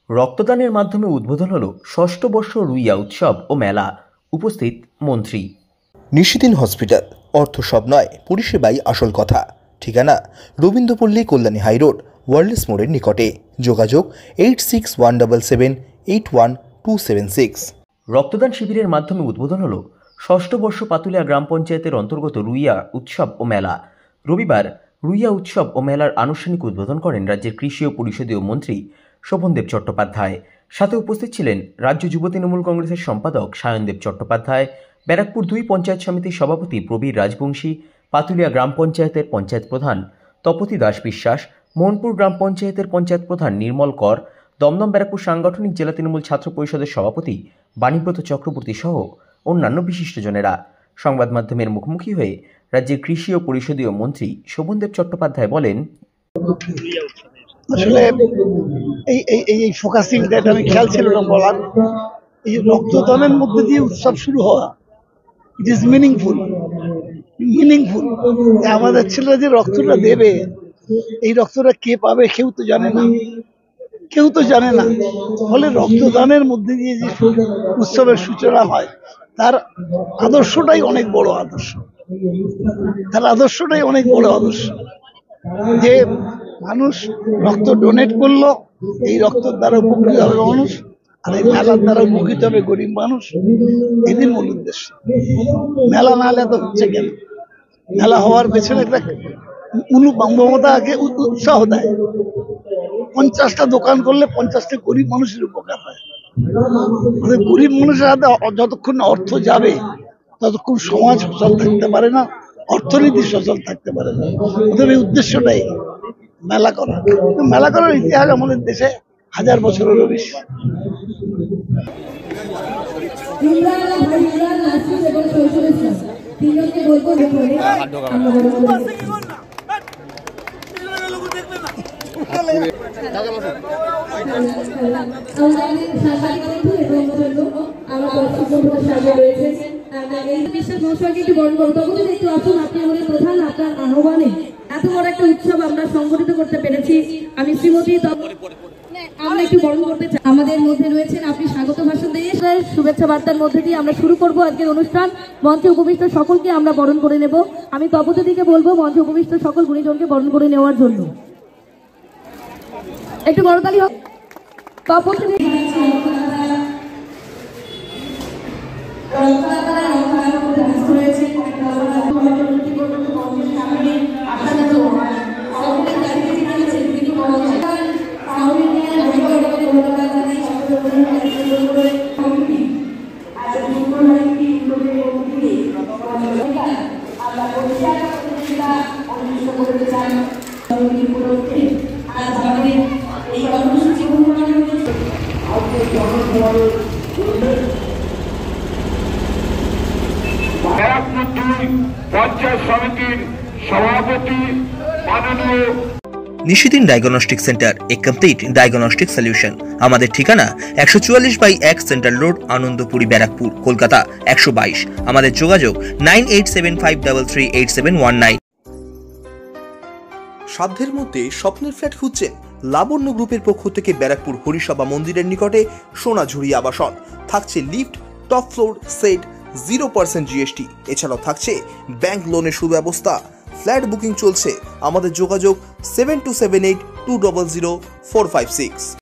রক্তদানের মাধ্যমে উদ্বোধন হলো ষষ্ঠ বর্ষ রুইয়া উৎসব ও মেলা। উপস্থিত মন্ত্রী। নিশিদিন হসপিটাল, অর্থ সব নয়, পরিষেবাই আসল কথা। ঠিকানা রবীন্দ্রপল্লী, কল্যাণী হাইরোড, ওয়ার্ল্ডস মোড়ের নিকটে। যোগাযোগ 8617781276। রক্তদান শিবিরের মাধ্যমে উদ্বোধন হলো ষষ্ঠ বর্ষ পাতুলিয়া গ্রাম পঞ্চায়েতের অন্তর্গত রুইয়া উৎসব ও মেলা। রবিবার রুইয়া উৎসব ও মেলার আনুষ্ঠানিক উদ্বোধন করেন রাজ্যের কৃষি ও পরিষদীয় মন্ত্রী শোভনদেব চট্টোপাধ্যায়। সাথে উপস্থিত ছিলেন রাজ্য যুব তৃণমূল কংগ্রেসের সম্পাদক সায়নদেব চট্টোপাধ্যায়, ব্যারাকপুর 2 পঞ্চায়েত সমিতির সভাপতি প্রবীর রাজবংশী, পাতুলিয়া গ্রাম পঞ্চায়েতের পঞ্চায়েত প্রধান তপতি দাস বিশ্বাস, মোহনপুর গ্রাম পঞ্চায়েতের পঞ্চায়েত প্রধান নির্মল কর, দমদম ব্যারাকপুর সাংগঠনিক জেলা তৃণমূল ছাত্র পরিষদের সভাপতি বাণীব্রত চক্রবর্তী সহ অন্যান্য বিশিষ্টজনেরা। সংবাদ মাধ্যমের মুখোমুখি হয়ে রাজ্যের কৃষি ও পরিষদীয় মন্ত্রী শোভনদেব চট্টোপাধ্যায় বলেন, আসলে এই ফোকাসিংটা আমি খেয়াল ছিল না বলার। এই রক্তদানের মধ্যে দিয়ে উৎসব শুরু হওয়া, ইট ইজ মিনিংফুল। আমাদের ছেলেরা যে রক্তটা দেবে, এই রক্তটা কে পাবে কেউ তো জানে না। ফলে রক্তদানের মধ্যে দিয়ে যে উৎসবের সূচনা হয়, তার আদর্শটাই অনেক বড় আদর্শ। যে মানুষ রক্ত ডোনেট করলো, এই রক্তের দ্বারা উপকৃত হবে মানুষ, আর এই মেলার দ্বারা উপকৃত হবে গরিব মানুষ। এদের মূল উদ্দেশ্য। মেলা না হলে তো হচ্ছে কেন? মেলা হওয়ার পেছনে একটা মমতাকে উৎসাহ দেয়। 50টা দোকান করলে 50টা গরিব মানুষের উপকার হয়। গরিব মানুষের হাতে যতক্ষণ অর্থ যাবে, ততক্ষণ সমাজ সচল থাকতে পারে না, অর্থনীতি সচল থাকতে পারে না। এই উদ্দেশ্যটাই মেলা করার ইতিহাস আমাদের দেশে 1000 বছরেরও বেশি। এত বড় একটা উৎসব আমরা সংগঠিত করতে পেরেছি। আমি শ্রীমতী আমরা একটু বরণ করতে চাই। আমাদের মধ্যে রয়েছেন, আপনি স্বাগত ভাষণ দিয়ে শুভেচ্ছা বার্তার মধ্যে দিয়ে আমরা শুরু করব আজকের অনুষ্ঠান। মঞ্চে উপবিষ্ট সকলকে আমরা বরণ করে নেব। আমি তপতিদিকে বলবো মঞ্চে উপবিষ্ট সকল গুণীজনকে বরণ করে নেওয়ার জন্য একটু বড়তালি হোক। তপতিদি পঞ্চায়েত সমিতির সভাপতি মাননীয় নিশিদিন ডায়াগনস্টিক সেন্টার, এ কমপ্লিট ডায়াগনস্টিক সলিউশন। আমাদের ঠিকানা 144/1 সেন্ট্রাল রোড, আনন্দপুরি, ব্যারাকপুর, কলকাতা 122। আমাদের যোগাযোগ 9875338719। সাধ্যের মধ্যে স্বপ্নের ফ্ল্যাট খুঁজছেন? লাবণ্য গ্রুপের পক্ষ থেকে ব্যারাকপুর হরিসভা মন্দিরের নিকটে সোনাঝুরি আবাসন। থাকছে lift, top floor, set, 0% GST। এছাড়াও থাকছে ব্যাংক লোনের সুব্যবস্থা। ফ্ল্যাট বুকিং চলছে। আমাদের যোগাযোগ 7278200456।